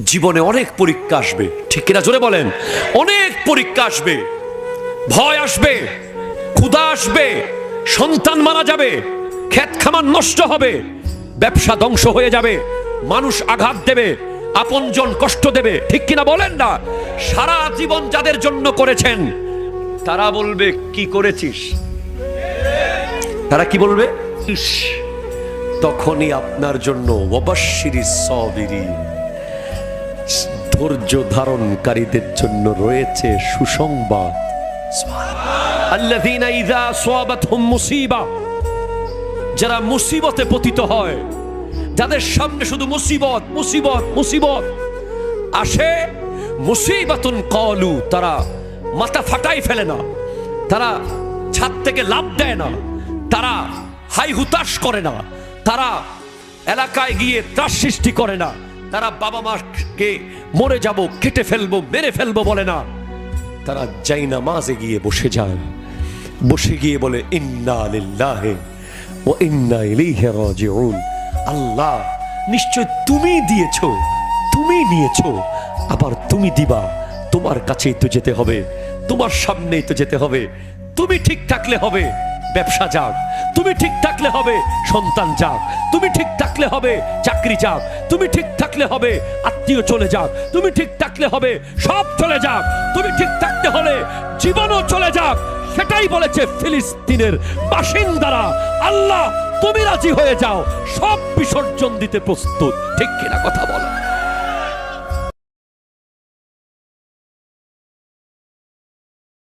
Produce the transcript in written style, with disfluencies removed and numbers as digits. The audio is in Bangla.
জীবনে অনেক পরীক্ষা আসবে, ঠিক কিনা জোরে বলেন? অনেক পরীক্ষা আসবে, ভয় আসবে, ক্ষুধা আসবে, সন্তান মারা যাবে, ক্ষেত খামার নষ্ট হবে, ব্যবসা ধ্বংস হয়ে যাবে, মানুষ আঘাত দেবে, আপনজন কষ্ট দেবে, ঠিক কিনা বলেন না? সারা জীবন যাদের জন্য করেছেন তারা বলবে কি করেছিস, তারা কি বলবে? ইস, তখনই আপনার জন্য ওয়াবাশশিরিস সাবিরিন, ধৈর্য ধারণকারীদের জন্য রয়েছে সুসংবাদ। আল্লাযীনা ইযা আসাবাতহুম মুসিবা, যারা মুসিবতে পতিত হয়, যাদের সামনে শুধু মুসিবত মুসিবত মুসিবত আসে, মুসিবাতুন ক্বালু, তারা মাথা ফাটাই ফেলে না, তারা ছাদ থেকে লাফ দেয় না, তারা হাই হুতাশ করে না, তারা এলাকায় গিয়ে ত্রাস সৃষ্টি করে না, তারা বাবা মাকে মরে যাব, কেটে ফেলবো, মেরে ফেলবো বলে না, তারা যাই নামাজে গিয়ে বসে যায়, বসে গিয়ে বলে ইন্না লিল্লাহি ওয়া ইন্না ইলাইহি রাজিউন। আল্লাহ নিশ্চয় তুমি দিয়েছো, তুমি নিয়েছো, আবার তুমি দিবা, তোমার কাছেই তো যেতে হবে, তোমার সামনেই তো যেতে হবে। তুমি ঠিক থাকলে হবে ব্যবসা যাক, তুমি ঠিক থাকলে হবে সন্তান যাক, তুমি ঠিক থাকলে হবে চাকরি যাক, তুমি ঠিক থাকলে হবে আত্মীয় চলে যাক, তুমি ঠিক থাকলে হবে সব চলে যাক, তুমি ঠিক থাকতে হলে জীবনও চলে যাক। সেটাই বলেছে ফিলিস্তিনের বাসিন্দারা, আল্লাহ তুমি রাজি হয়ে যাও, সব বিসর্জন দিতে প্রস্তুত, ঠিক কিনা কথা বলো?